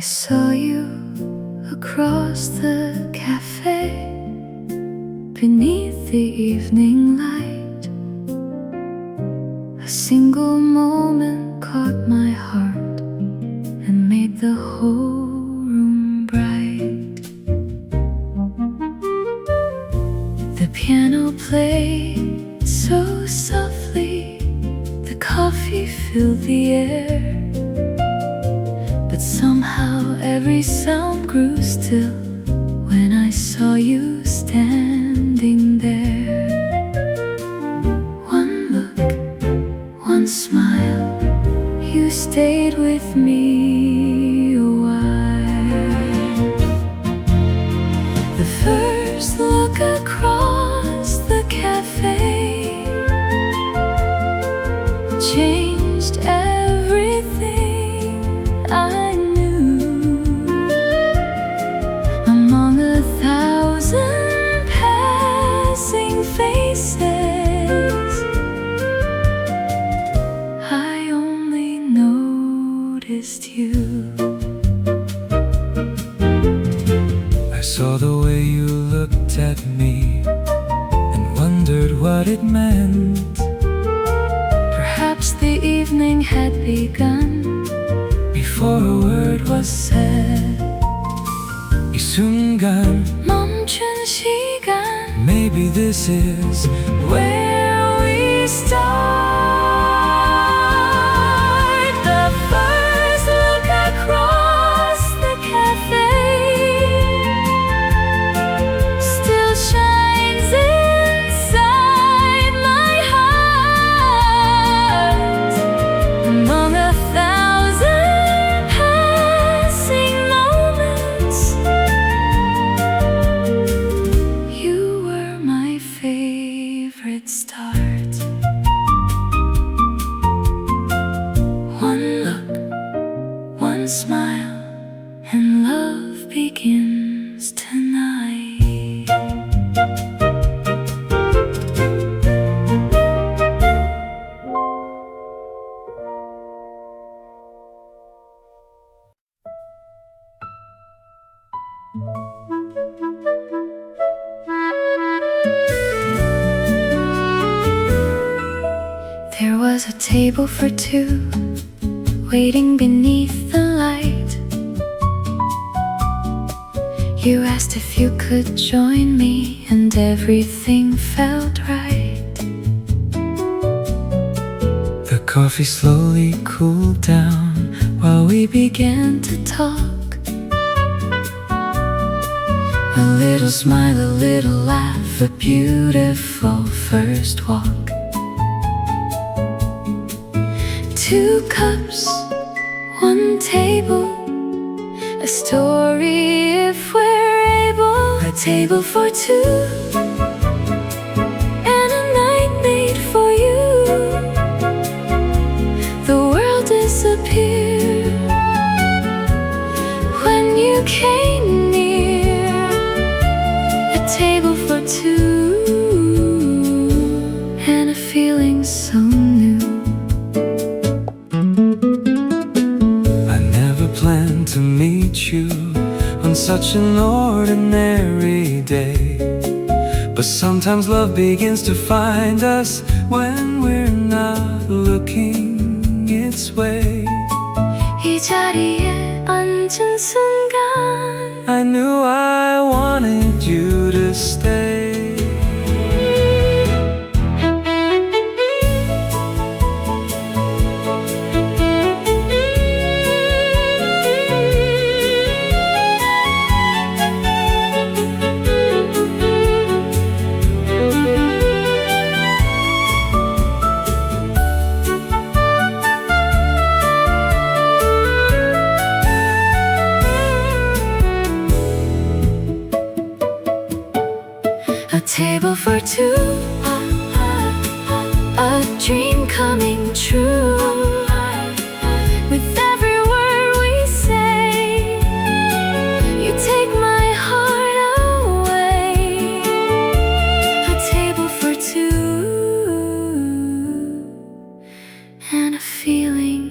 saw you across the cafe beneath the evening light. A single moment caught my heart and made the whole room bright. The piano played so softly, the coffee filled the air, but somehow every sound grew still when I saw you standing there. One look, one smile, you stayed with me a while. The first look across the cafe changed everything I knew. Among 1,000 passing faces, I only noticed you. I saw the way you looked at me and wondered what it meant. Perhaps the evening had begun Before a word was said, 이 순간 멈춘 시간. Maybe this is where we start. The first look across the cafe Still shines inside my heart. Among 1,000 passing moments, you were my favorite start. One look, one smile, and love begins tonight. There was a table for two, waiting beneath the light. You asked if you could join me, and everything felt right. The coffee slowly cooled down while we Began to talk. A little smile, a little laugh, a beautiful first walk. Two cups, one table, a story if we're able. A table for two, and a night made for you. The world disappeared when you came near. A table for two, and a feeling so new. I never planned to meet you on such an ordinary day, but sometimes love begins to find us when we're not looking its way. 이 자리에 앉은 순간 I knew I wanted you to stay. A table for two, a dream coming true. With every word we say, you take my heart away. A table for two, and a feeling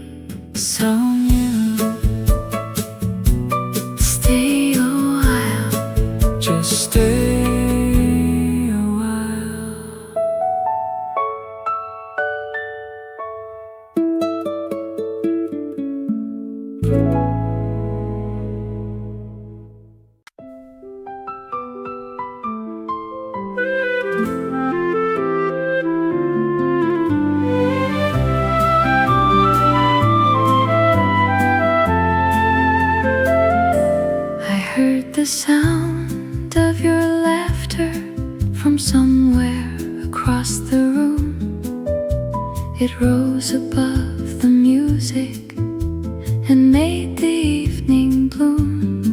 so new. stay a while. I heard the sound of your laughter from somewhere across the room. It rose above the music and made the evening bloom.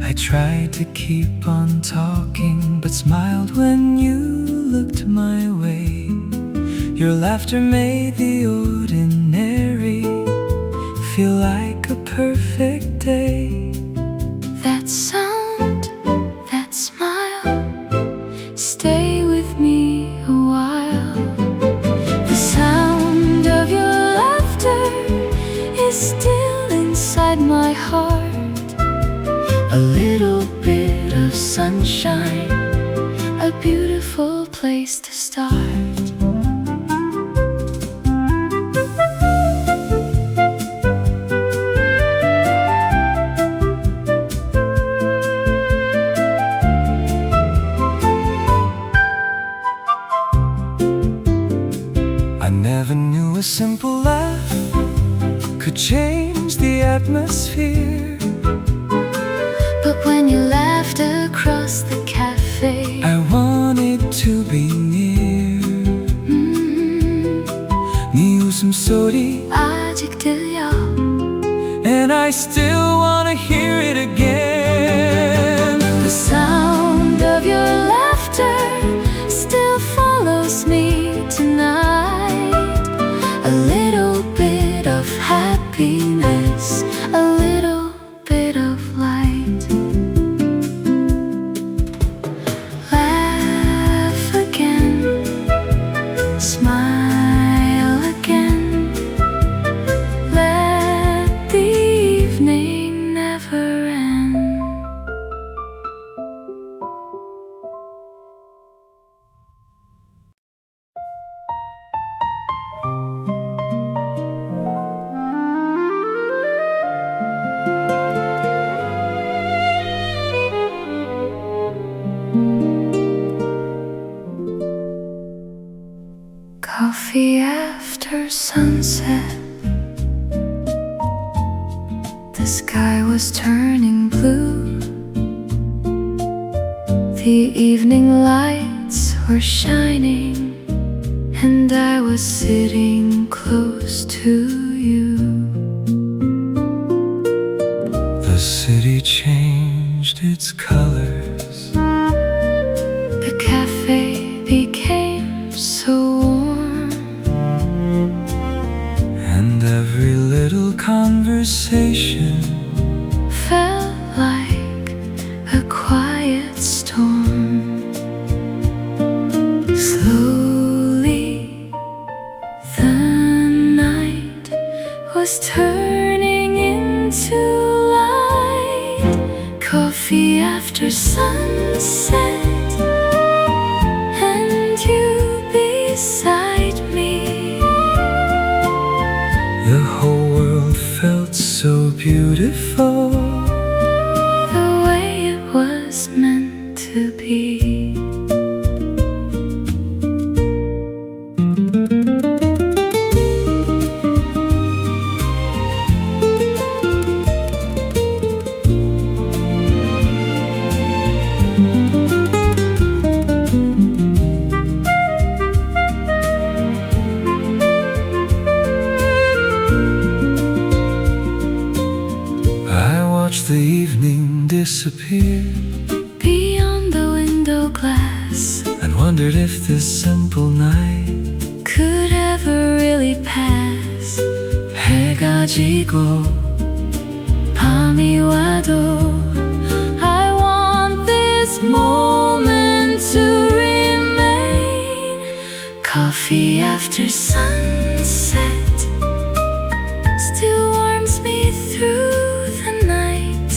I tried to keep on talking, but smiled when you looked my way. Your laughter made the ordinary feel like a perfect day. That sound, that smile, stay with me a while. The sound of your laughter is still inside my heart. A little bit of sunshine, a beautiful place to start. I never knew a simple laugh could change the atmosphere. But when you laughed across the cafe, I wanted to be near. 네 웃음소리 아직 들려. And I still wanna hear it again. The sound of your laughter still follows me tonight. A little bit of happiness, a little bit of light. Laugh again, smile again. Let the evening never end. Coffee after sunset. The sky was turning blue. The evening lights were shining, and I was sitting close to you. The city changed its colors. The cafe became so warm, And every little conversation felt like a quiet storm. Slowly, the night was turning into light. Coffee after sunset, and you beside me. the whole world felt so beautiful. The way it was meant to be. I watched the evening disappear Beyond the window glass, and wondered if this simple night could ever really pass. 해가 지고 밤이 와도 I want this moment to remain. Coffee after sunset still warms me through the night.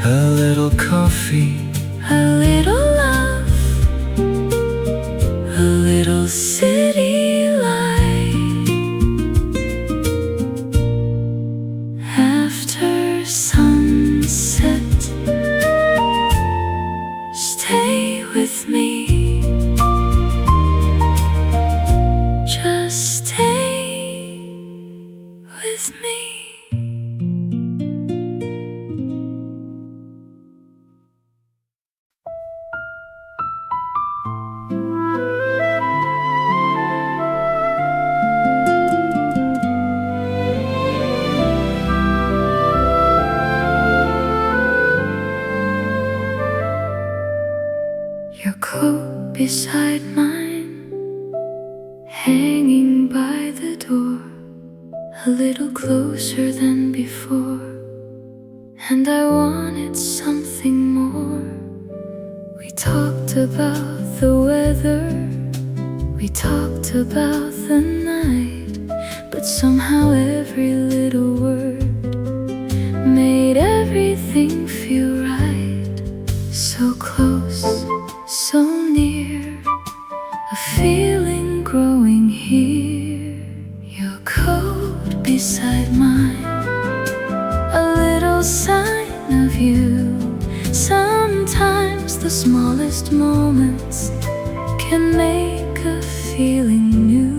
A a little coffee, a little love, a little city light. After sunset, stay with me. Just stay with me. Your coat beside mine, hanging by the door, a little closer than before, and I wanted something more. We talked about the weather, we talked about the night, but somehow every little word made everything feel right. So close, so near, a feeling growing here. Your coat beside mine, a little sign of you. Sometimes the smallest moments can make a feeling new.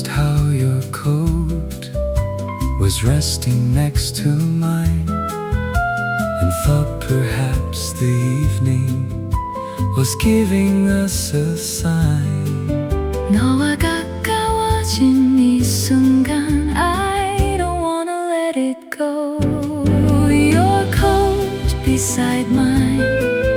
How your coat was resting next to mine, and thought perhaps the evening was giving us a sign. 너와 가까워진 이 순간, I don't wanna let it go. Your coat beside mine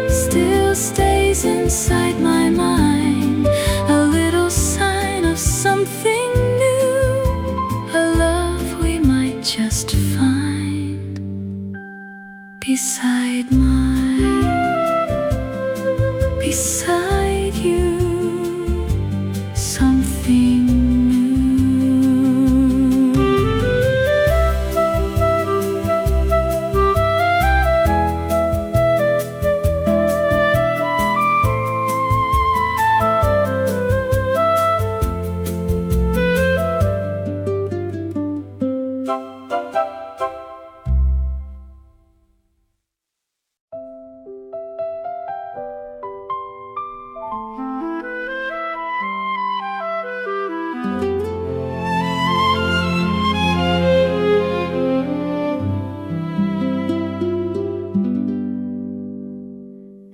still stays inside my mind, a little sign of something new, a love we might just find beside mine, beside you, something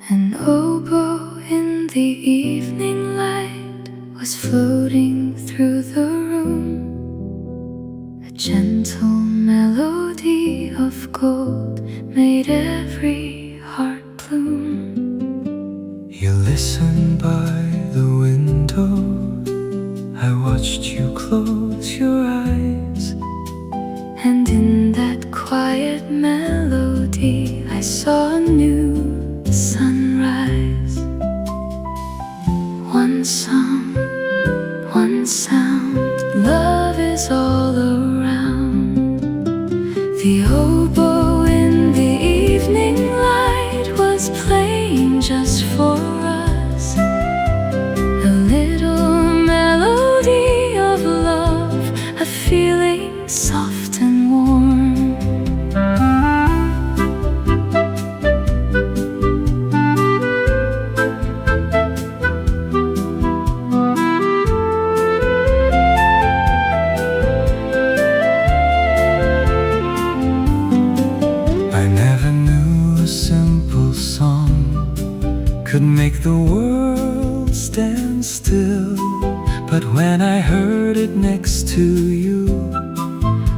An oboe in the evening light was floating through the room. A gentle melody of gold made every heart bloom. You listened by the window, I watched you close your eyes, And in that quiet melody I saw a new sunrise. One song, one sound, love is all around. The oboe in the evening light was playing just for us, a little melody of love, a feeling soft and warm. Could make the world stand still, but when I heard it next to you,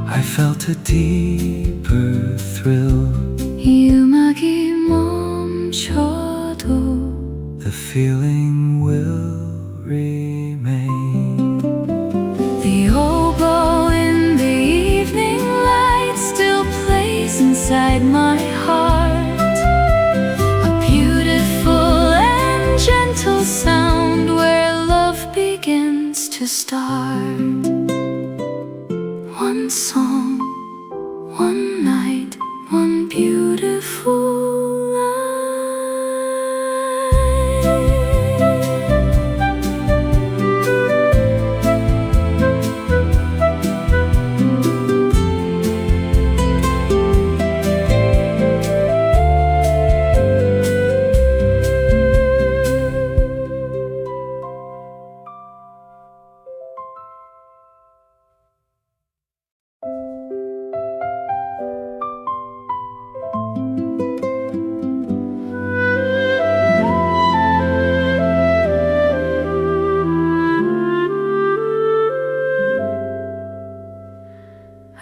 I felt a deeper thrill. 이 음악이 멈춰도 The feeling will remain. The oboe in the evening light still plays inside my heart. star. One song, one night, one beautiful life.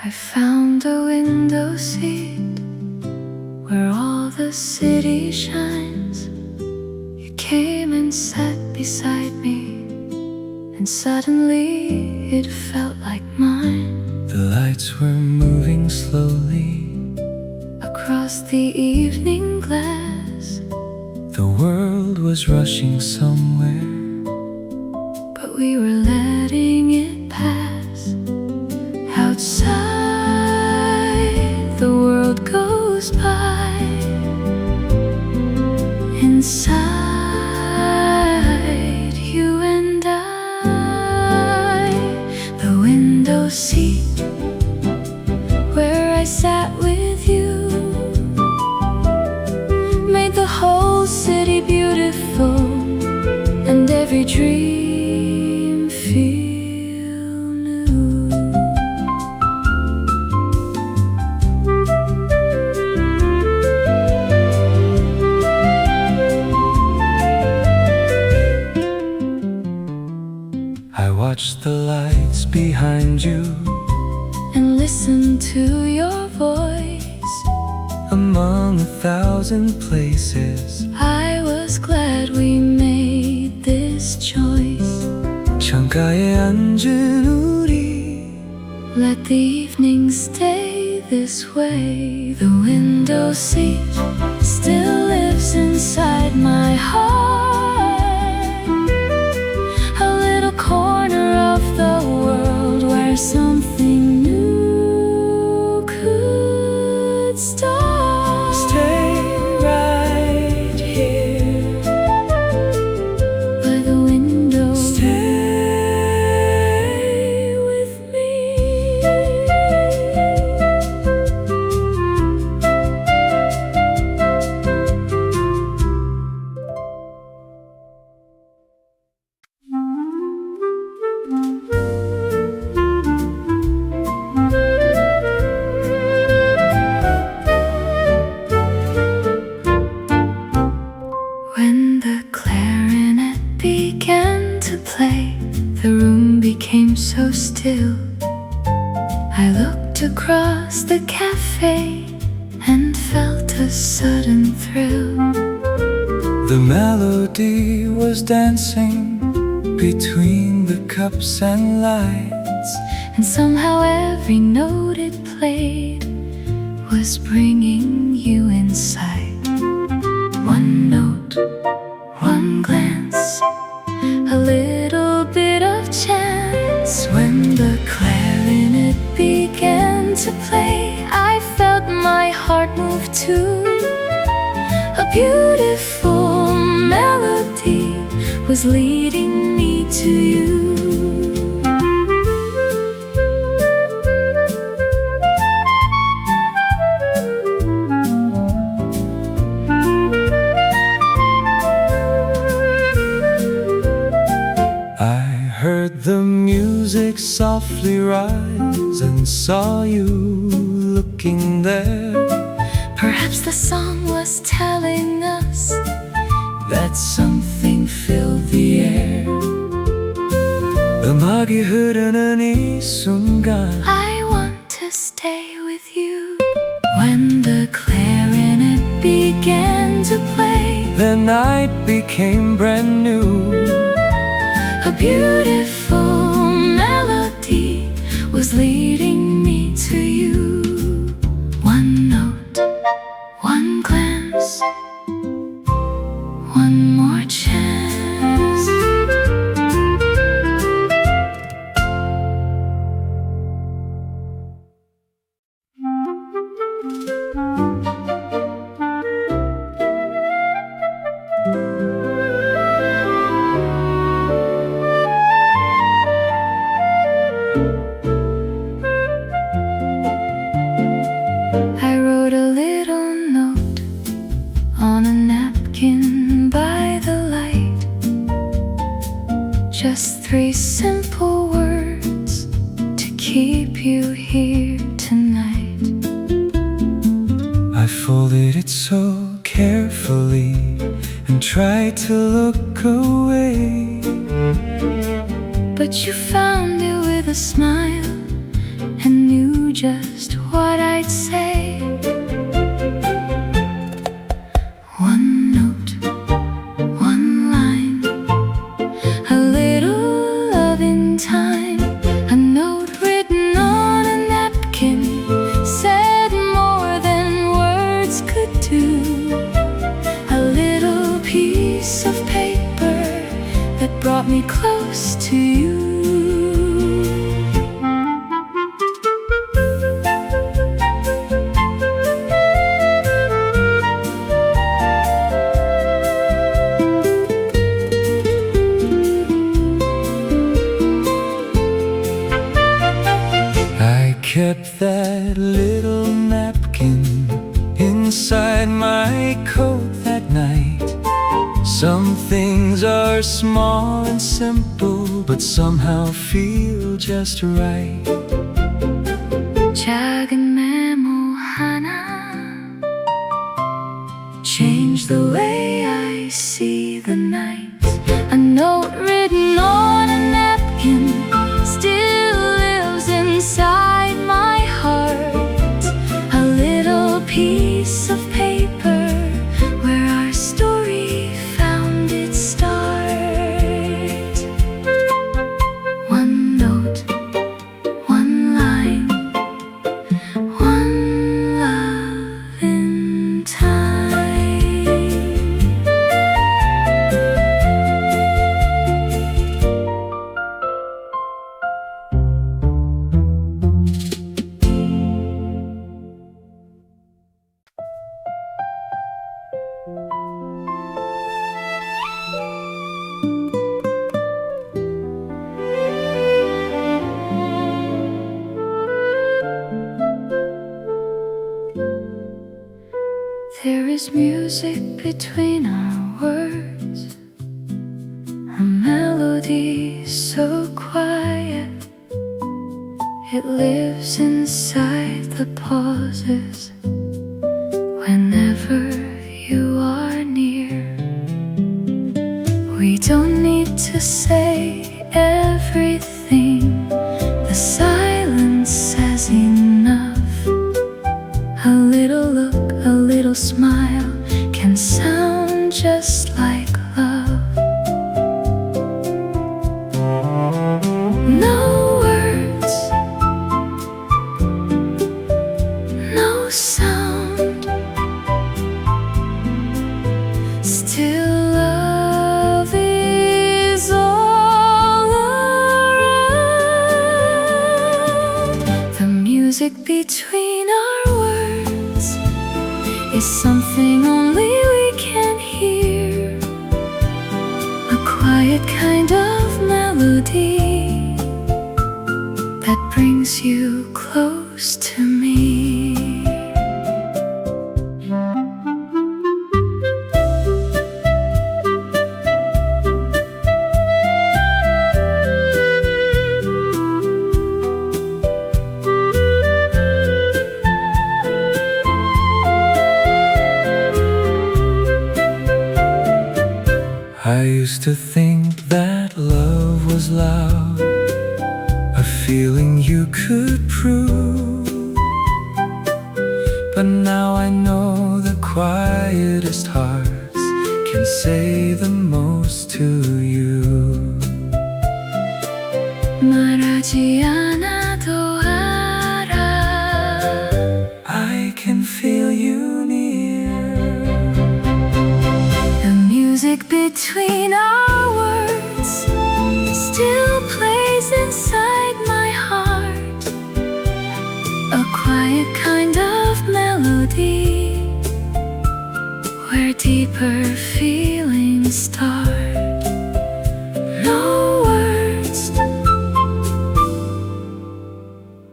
I found a window seat where all the city shines. You came and sat beside me, and suddenly it felt like mine. The lights were moving slowly Across the evening glass, The world was rushing somewhere. but we were letting it pass. Outside, the world goes by. Inside, you and I, the window seat where I sat with you, made the whole city beautiful and every dream feel new. I watched the lights behind you And listen to your voice. among 1,000 places. I was glad we made this choice. 창가에 앉은 우리 Let the evening stay this way. The window seat still lives inside my heart. A little corner of the world where something new could start. Stay right here. By the window, Stay with me. when the clarinet began to play, the room became so still. I looked across the cafe and felt a sudden thrill. The melody was dancing between the cups and lights. And somehow every note it played was bringing you inside. One note, one glance, a little bit of chance. When the clarinet began to play, I felt my heart move too. A beautiful melody was leading me to you. I heard the music softly rise and saw you looking there. Perhaps the song was telling us That something filled the air. 음악이 흐르는 이 순간 I want to stay with you. When the clarinet began to play, the night became brand new. a beautiful melody was leading me to you. One note, one glance, one more chance. folded it so carefully and tried to look away. But you found it with a smile and knew just what I'd say. One note, one line, a little love in time. A note written on a napkin said more than words could do. A little piece of paper that brought me close to you. I kept that little napkin inside my coat that night. Some things are small and simple, but somehow feel just right. 작은 메모 하나 changed the way I see the night. A note written on a napkin still lives inside my heart. A little piece of paper where our story found its start. One note, one line, one love in time. There is music between our words, a melody so quiet. It lives inside the pauses whenever you are near. We don't need to say everything, the silence says enough. A little look, a little smile can sound just like love. No words, no sound, still love is all around. The music between our words is something only we can hear. A quiet kind of melody that brings you close to me. I used to think that love was loud, a feeling you could prove. But now I know the quietest hearts can say the most to you. 말하지 않아도 알아. I can feel you near. The music between our words still plays inside my heart. A quiet kind of melody where deeper feelings start. No words,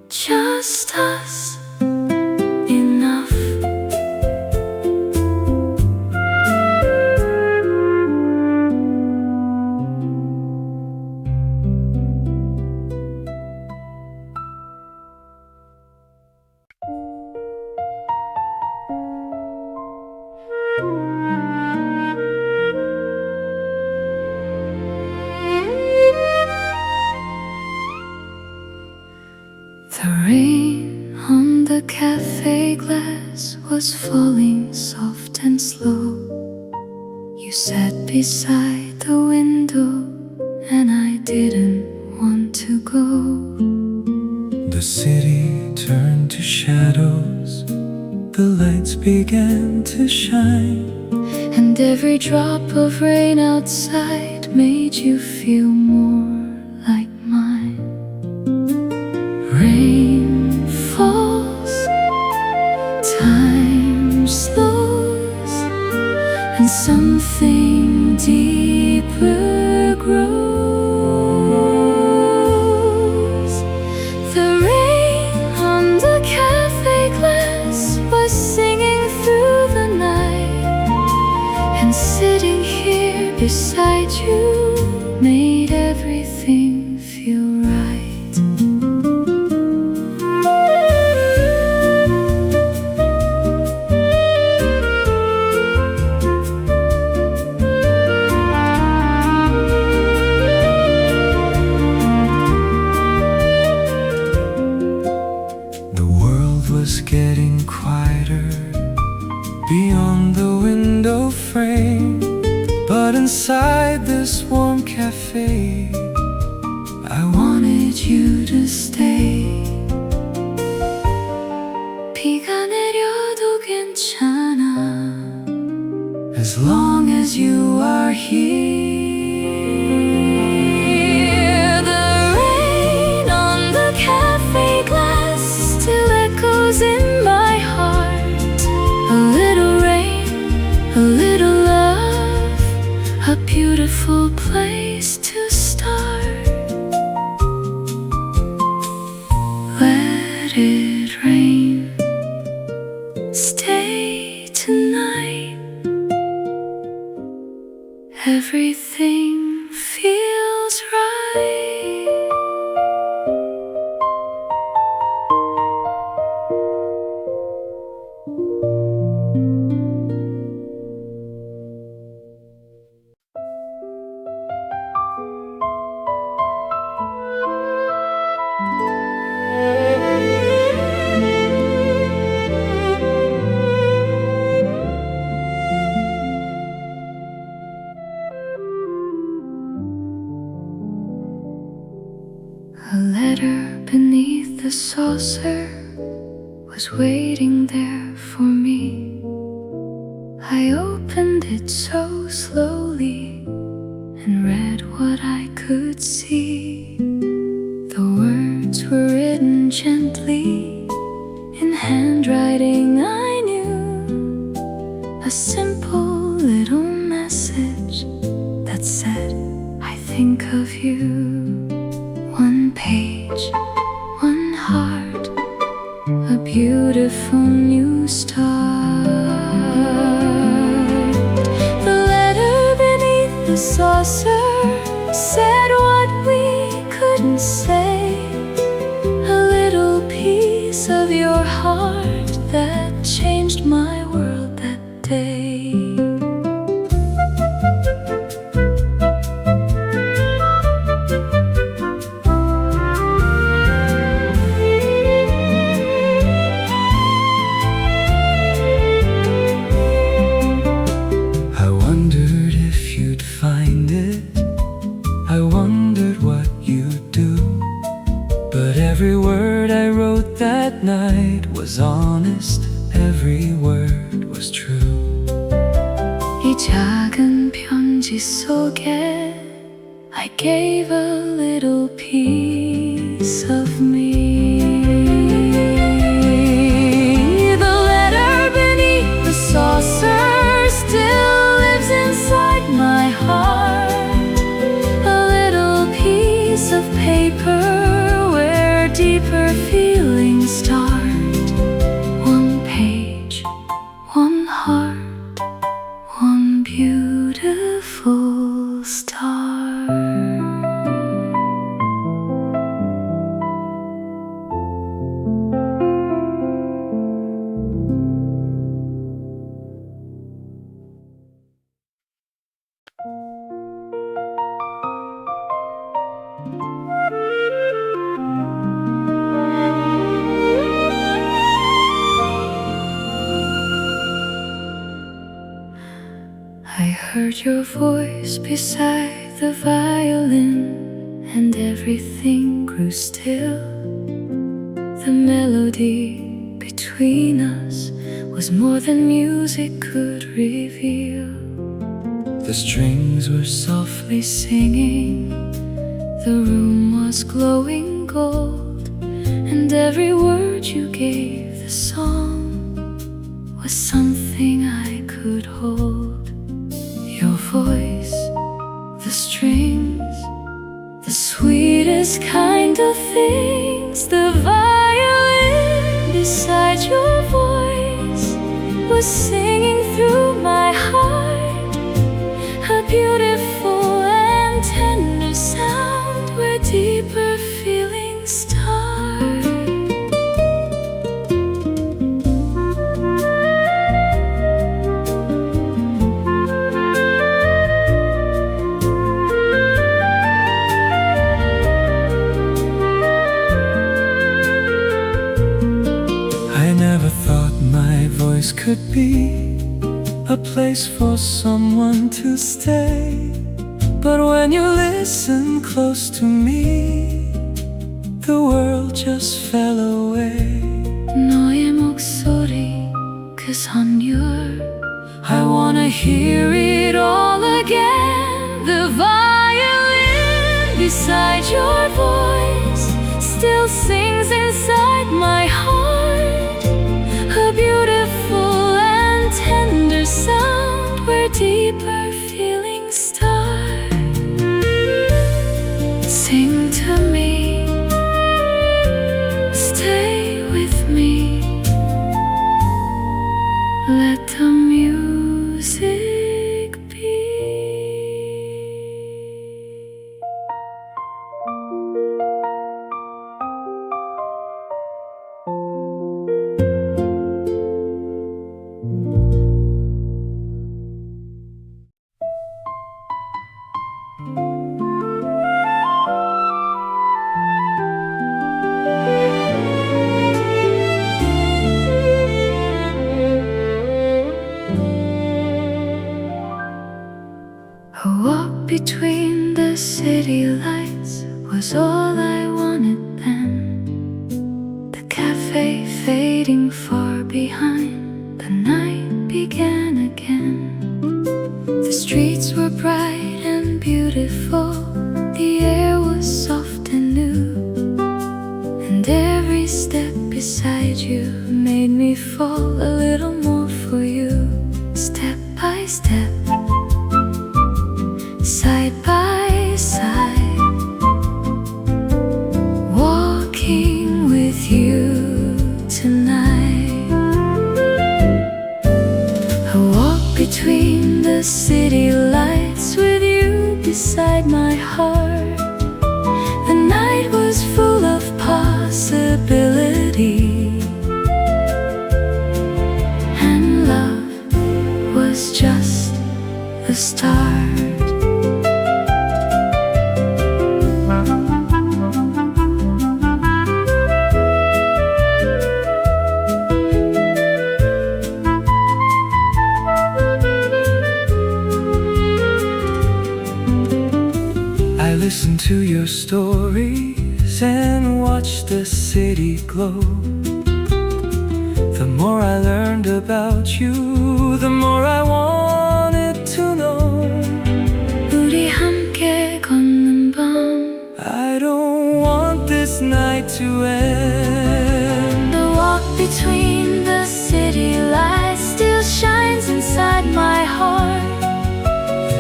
just us. Enough. The rain on the cafe glass was falling soft and slow. You sat beside the window and I didn't want to go. The city turned to shadows, the lights began to shine, and every drop of rain outside made you feel more like mine. Rain falls, time slows, and something deeper grows. The rain on the cafe glass was singing through the night, and sitting here beside you made everything feel right. The world was getting quieter beyond the window frame, but inside this warm cafe I wanted you to stay. 비가 내려도 괜찮아, As long as you are here. The rain on the cafe glass still echoes in my heart. A little rain, a little love, a beautiful place to start. Let it rain, stay tonight. Everything feels right. A letter beneath the saucer was waiting there for me. I opened it so slowly and read what I could see. The words were written gently in handwriting I knew. A simple little message that said, I think of you. One page, one heart, a beautiful new start. The letter beneath the saucer said what we couldn't say. A little piece of your heart that changed my world that day. Every word I wrote that night was honest, every word was true. 이 작은 편지 속에 I gave a little piece of me. The letter beneath the saucer still lives inside my heart. A little piece of paper deeper feelings start. One page, one heart, one beautiful start. heard your voice beside the violin, and everything grew still. The melody between us was more than music could reveal. The strings were softly singing, the room was glowing gold, and every word you gave the song was something I could hold. Your voice, the strings, the sweetest kind of things. The violin beside your voice was singing through my heart, a beautiful and tender sound where deeper feelings start. I never thought my voice could be a place for someone to stay. But when you listen close to me, the world just fell away. 너의 목소리, 그 선율, I wanna hear it all again. The violin beside your voice still sings inside my heart, a beautiful and tender sound where deeper feelings start. Sing to me, stay with me, let the music be. A walk between the city lights was all I wanted then. The cafe fading far behind, the night began again. The streets were bright and beautiful, the air was soft and new, and every step beside you made me fall a little more for you. Step by step, side by side, walking with you tonight. I walk between the city lights with you beside my heart. The night was full of possibility, and love was just the start. Listen to your stories and watch the city glow. The more I learned about you, the more I wanted to know. 우리 함께 걷는 밤, I don't want this night to end. the walk between the city lights still shines inside my heart.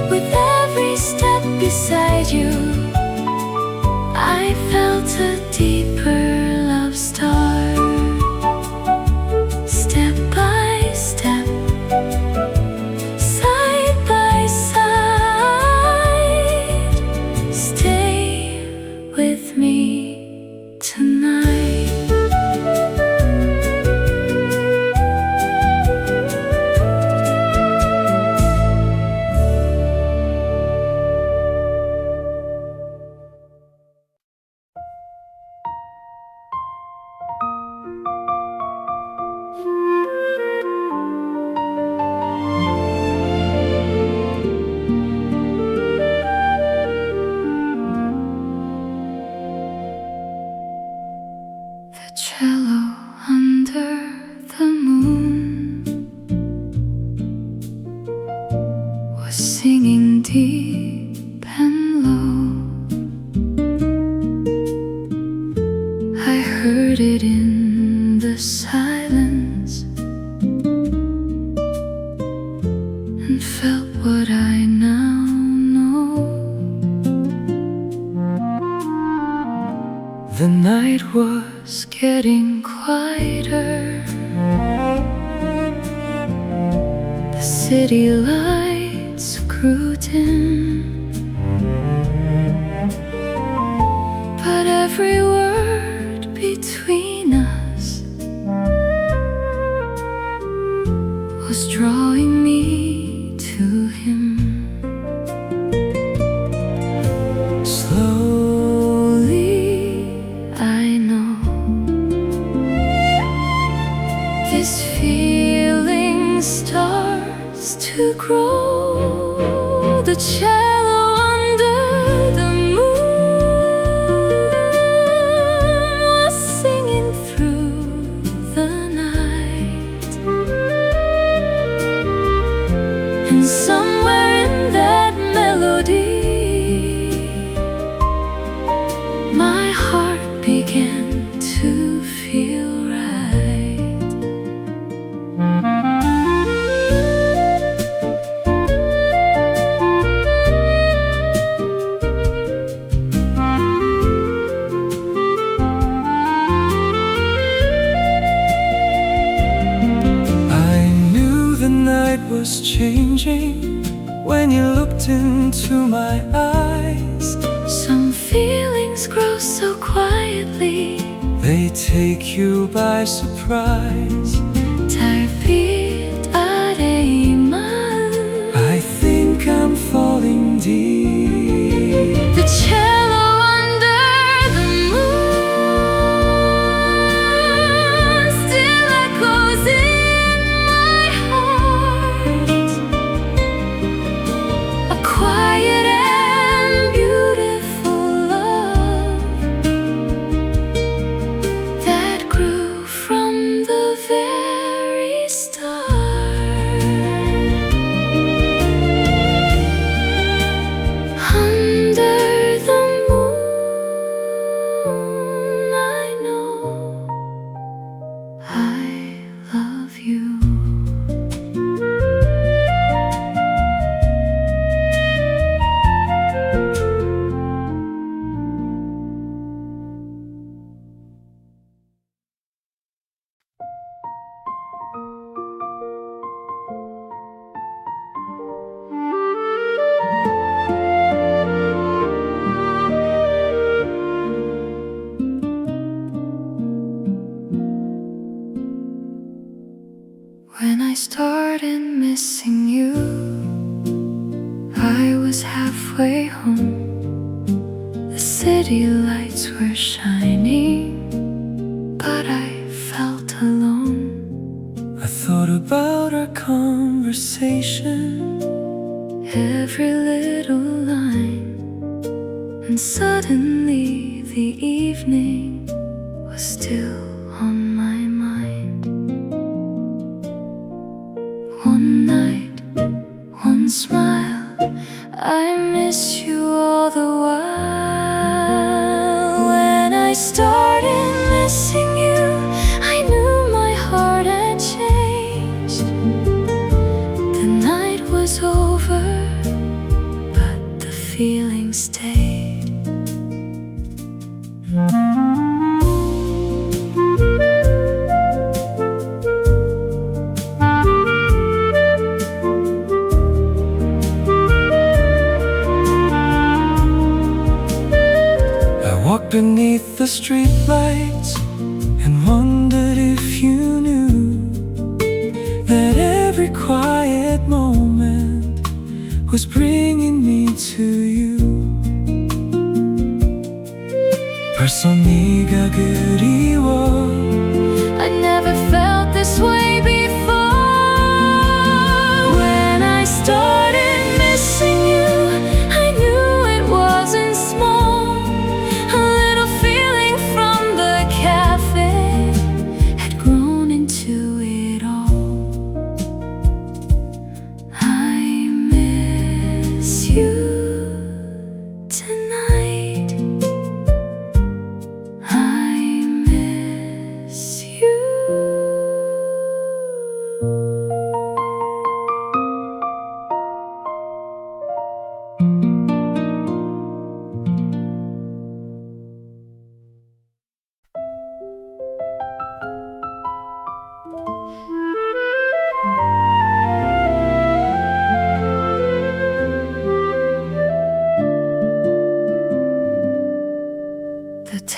With every step beside you, I felt a deeper love start. Step by step, deep and low. I heard it in the silence and felt what I now know. The night was getting quieter. The city lights grew dim, but every word between us was drawing me to him. Slowly I know this feeling starts to grow. The cello under the moon was singing through the night, and somewhere in that melody my heart began to feel right. Was changing when you looked into my eyes. Some feelings grow so quietly, they take you by surprise. 달빛 아래 만 I think I'm falling deep. The cello under the moon still echoes in my heart. A quiet and beautiful love that grew from the very start. Under the moon, I know I love you. When I started missing you, I was halfway home. The city lights were shining, but I felt alone. I thought about our conversation, Every little line, and suddenly the evening was still on my mind. One night, one smile, I miss you all the while. When I started missing you, I knew my heart had changed. The night was over, but the feeling stayed. beneath the streetlights and wondered if you knew that every quiet moment was bringing me to you. 벌써 네가 그리워. I never felt this way before. When I started missing you, I knew it wasn't small. A little feeling from the cafe had grown into it all. I miss you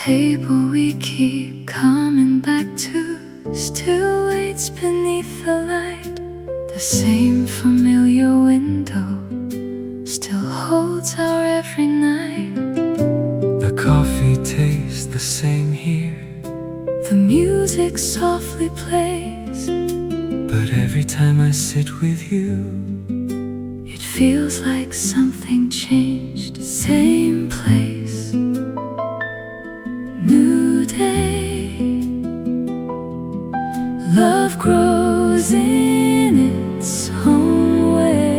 table we keep coming back to still waits beneath the light. The same familiar window still holds our every night. The coffee tastes the same here, The music softly plays, but every time I sit with you, it feels like something changed. Same place, new day. Love grows in its own way.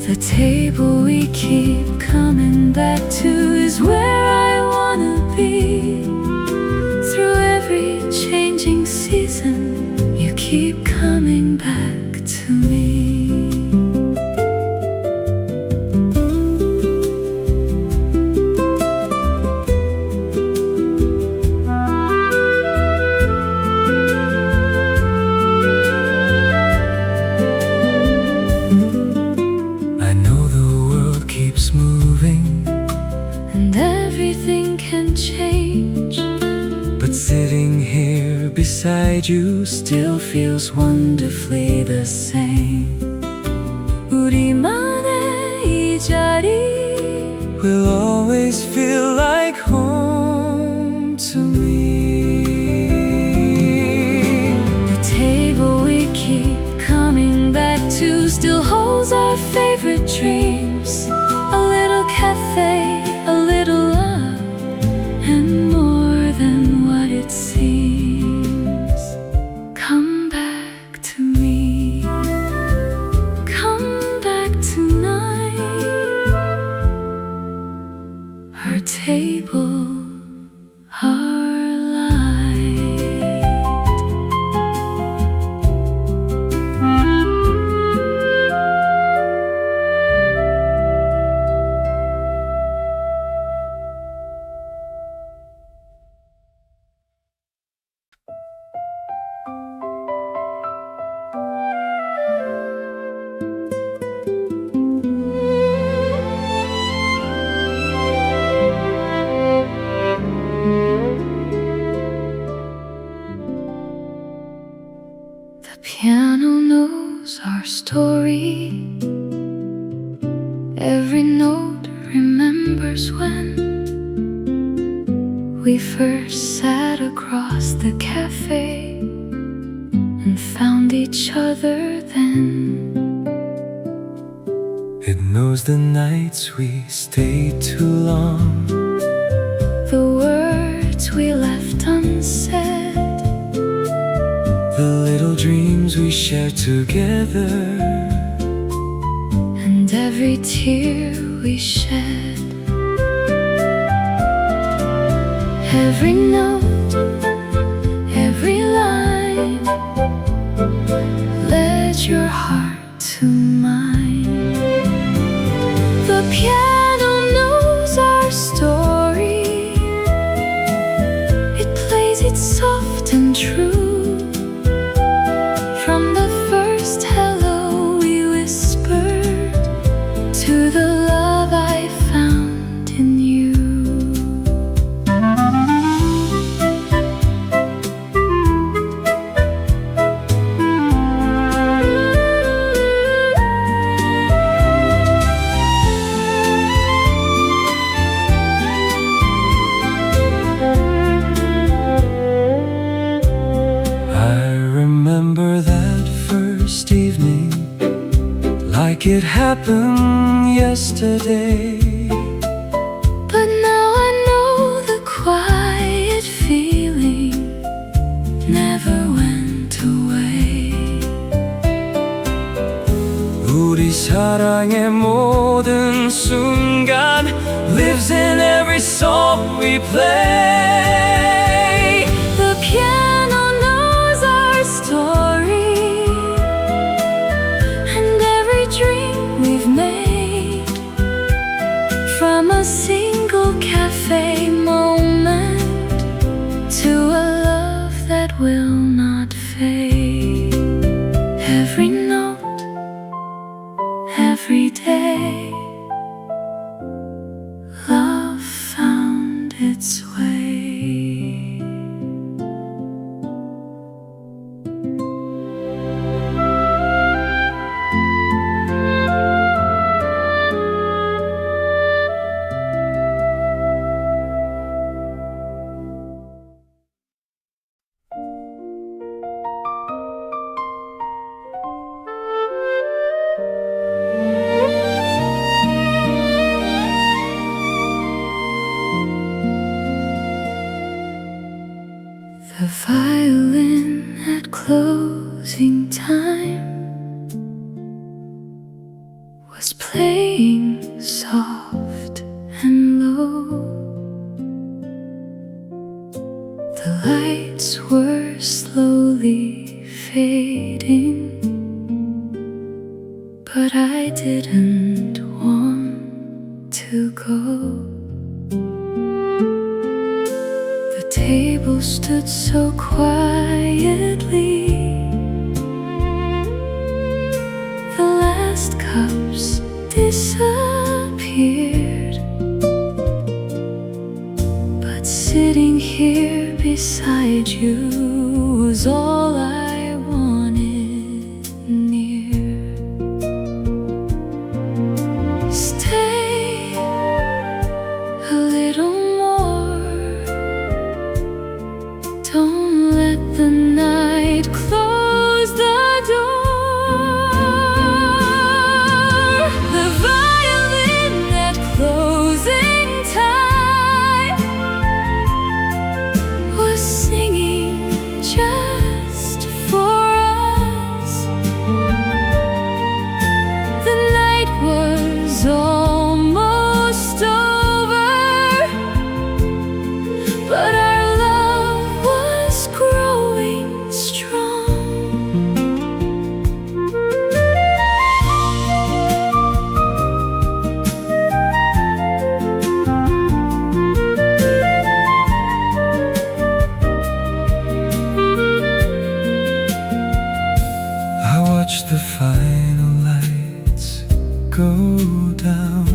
The table we keep coming back to is where I wanna be. Through every changing season, you keep coming back to me. I know the world keeps moving, And everything can change, but sitting here beside you still feels wonderfully the same. 우리만의 이 자리, will always feel like home to me. the table we keep coming back to still holds our favorite dreams. A little cafe, a little love, and more than what it seems. Come back to me. Come back tonight. Our table, our light. The piano knows our story. Every note remembers when we first sat across the cafe and found each other then. It knows the nights we stayed too long, The words we left unsaid, the little dreams we shared together, and every tear we shed. Every note, every line led your heart to mine. The piano knows our story. It plays it soft and true. From the first hello we whispered to the love I found in you. I remember that first evening like it happened yesterday. But now I know the quiet feeling never went away. 우리 사랑의 모든 순간 lives in every song we play. The piano knows our story, and every dream we've made. From a single cafe moment to a love that will not fade. Every note, every day, love time was playing soft and low. The lights were slowly fading, but I didn't want to go. The table stood so quietly. The last cups disappeared, but sitting here beside you was all I wanted near. Stay a little more. Don't let the night close the door. The violin at closing time was singing just for us. The night was almost over, but our love was growing strong. I watched the final lights go down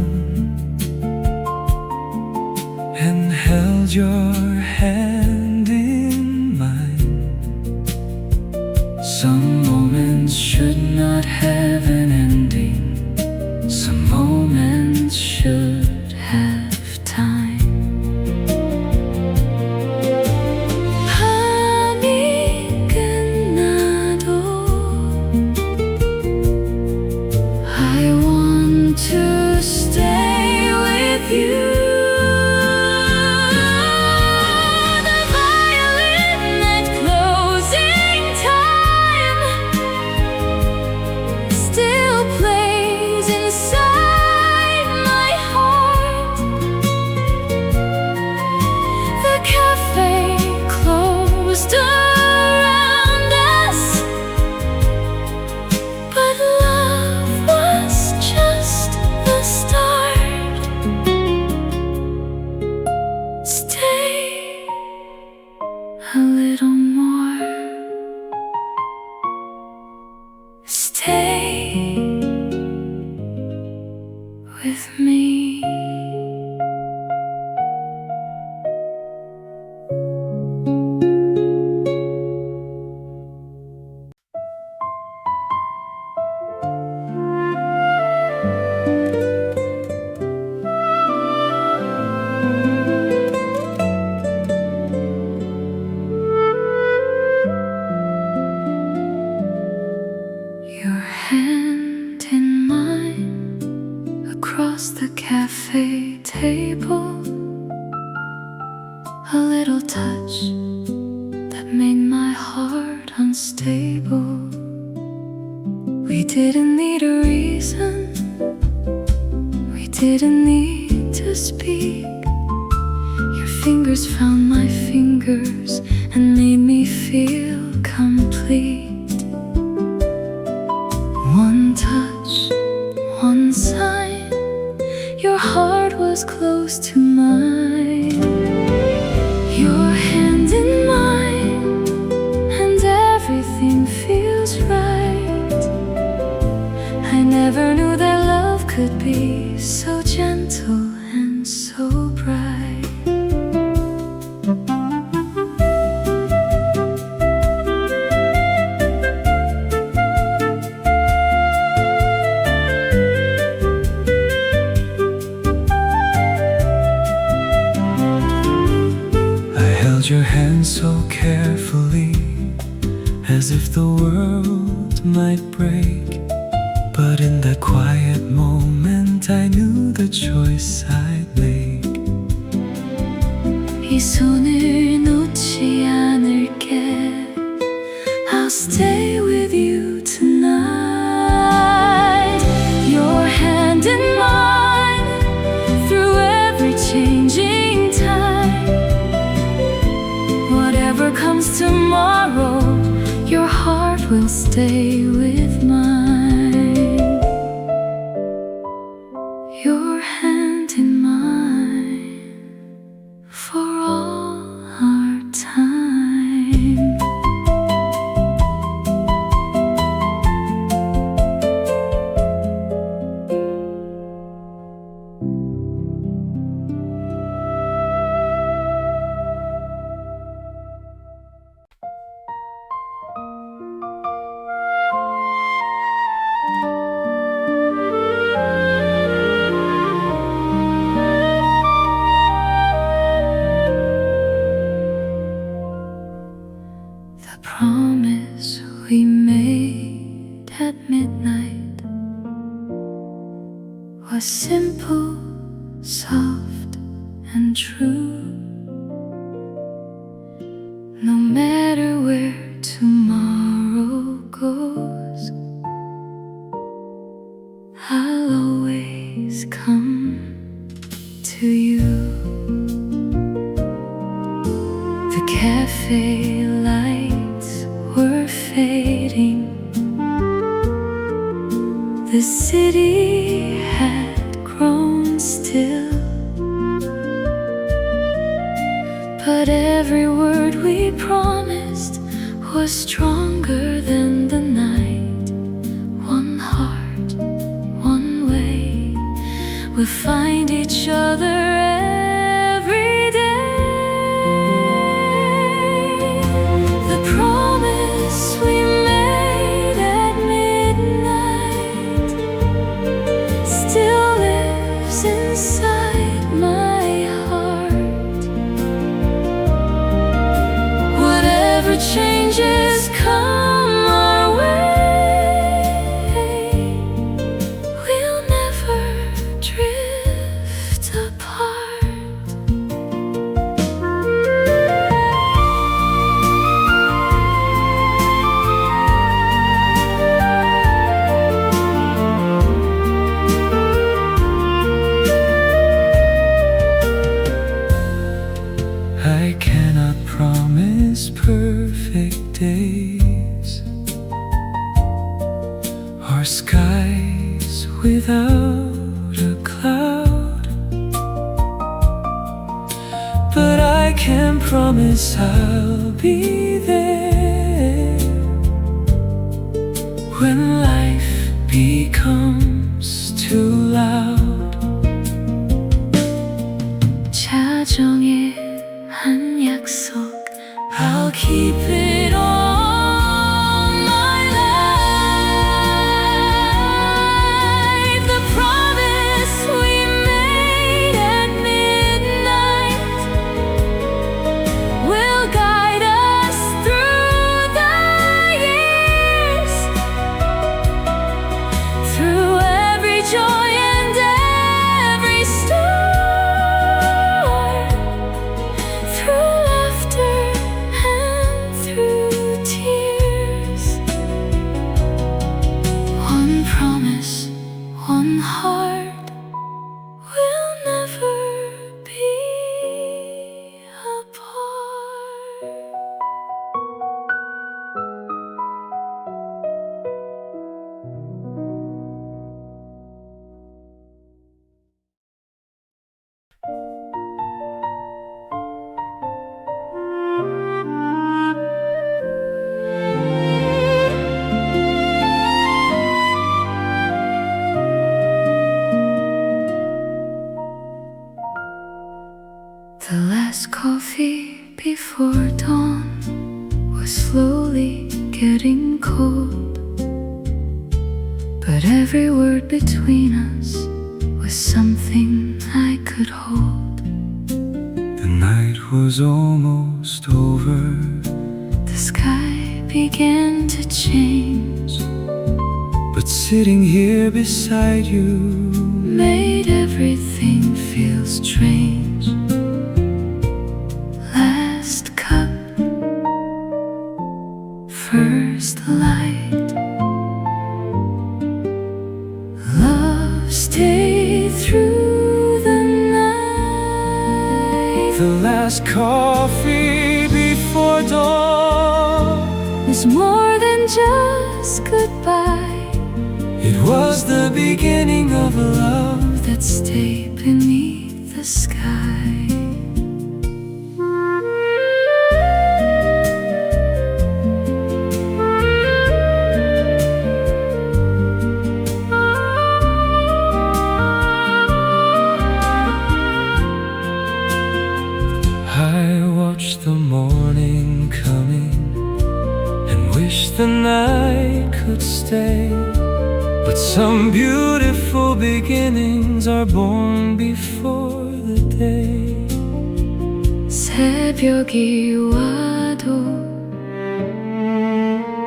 and held your hand in mine. Some moments should not have an ending. Some moments should have time. 밤이 끝나도 I want to stay with you. The violin at closing time still plays inside my heart. The cafe closed around us, but love was just the start. Stay a little more. Stay with me. Your hand in mine across the cafe table. A little touch that made my heart unstable. We didn't need a reason. We didn't need to speak. Your fingers found my fingers and made me feel complete. One touch, one sign, your heart was close to mine. Your hand in mine, and everything feels right. I never knew that love could be so gentle and so bright. Your hand so carefully, as if the world might break. But in that quiet moment I knew the choice I'd make. 이 손을 놓지 않을게. I'll stay with you say with mine, your hand in mine for all our time. The promise we made at midnight was simple, soft, and true. No matter where tomorrow goes, I'll always come to you. The cafe lights were fading. The city had grown still, but every word we promised was stronger than the night. One heart, one way, we'll find each other every day. The promise we made at midnight still lives inside my heart. Whatever changes come our way, we'll never drift apart. I cannot promise perfect days or skies without a cloud, but I can promise I'll be there when life becomes too loud. 자정의 한 약속, I'll keep it all my life. The promise we made at midnight will guide us through the years, through every joy and every storm, through laughter and through tears. One promise, one heart, we'll never be apart. The last coffee before dawn was slowly getting cold, but every word between us was something I could hold. The night was almost over. The sky began to change, But sitting here beside you made everything feel strange. Last cup, first light, love stayed through the night. the last coffee before dawn Was more than just goodbye. It was the beginning of a love That stayed beneath the sky. I watched the morning coming and wished the night could stay. But some beautiful beginnings are born before the day. 새벽이 와도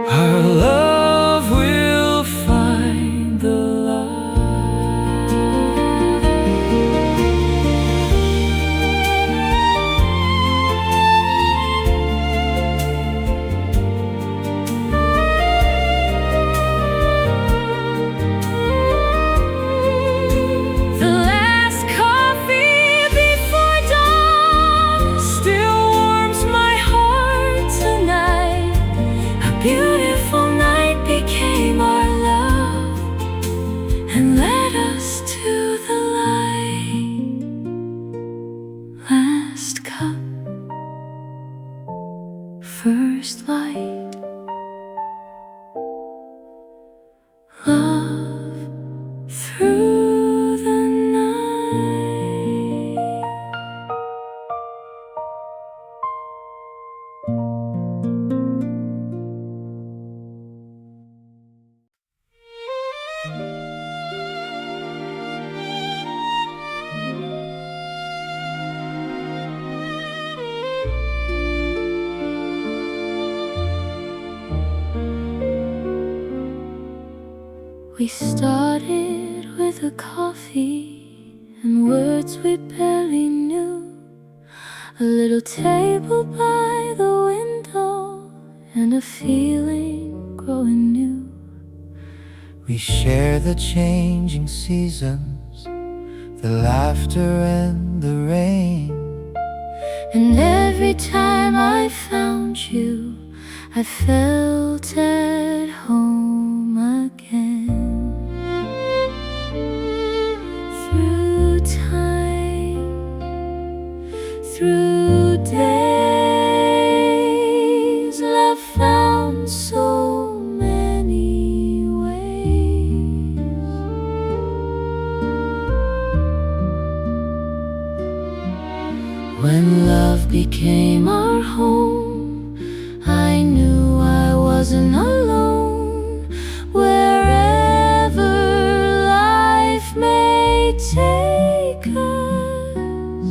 Our love will find the light. the last coffee before dawn Still warms my heart tonight. A beautiful night became our love and led us to the light. Last cup, first light. Love through the night. We started with a coffee and words we barely knew. A little table by the window and a feeling growing new. We share the changing seasons, the laughter and the rain. And every time I found you, I felt at home again. Through time, through days, love found so many ways. When love became our home, I knew I wasn't alone. Wherever life may take us,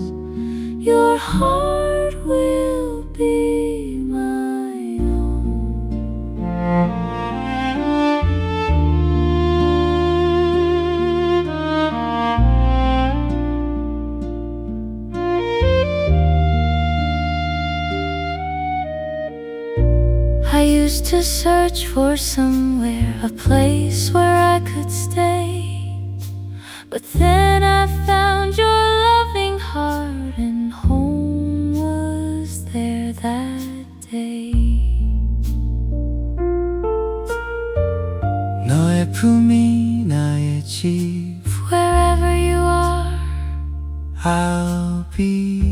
your heart will be my own. I used to search for somewhere, a place where I could stay. But then I found your loving heart, and home was there that day. 너의 품이 나의 집. Wherever you are, I'll be.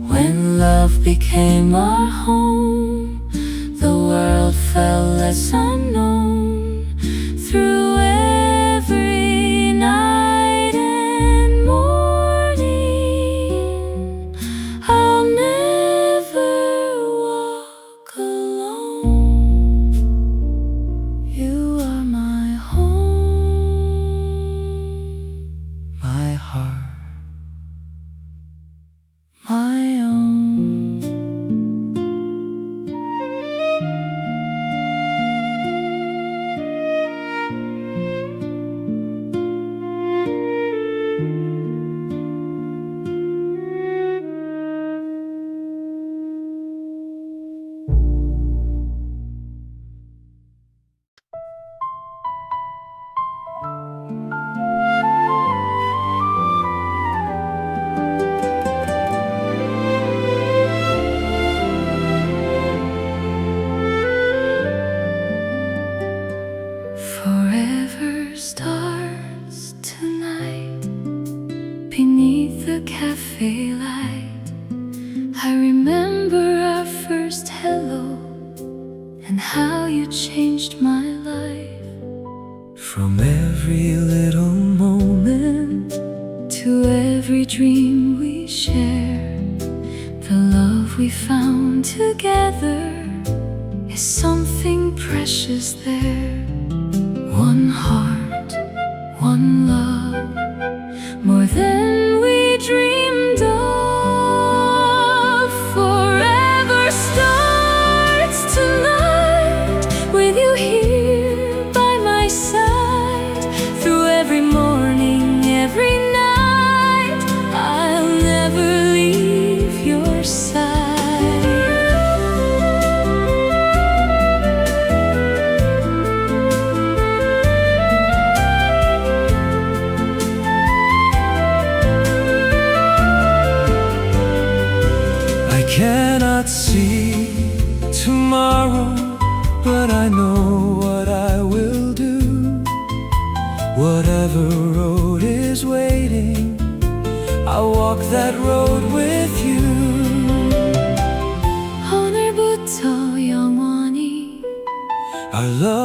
when love became our home, the world felt less unknown. Through every night and morning, I'll never walk alone. You are my home, My heart. my own. I remember our first hello and how you changed my life. From every little moment To every dream we shared, the love we found together is something precious there. One heart, one love, more than we dreamed of. Forever starts tonight with you here by my side. Through every morning, every night, I'll never leave your side. I cannot see tomorrow, but I know what I will do. Whatever road is waiting, I'll walk that road with you. 오늘부터 영원히 Our love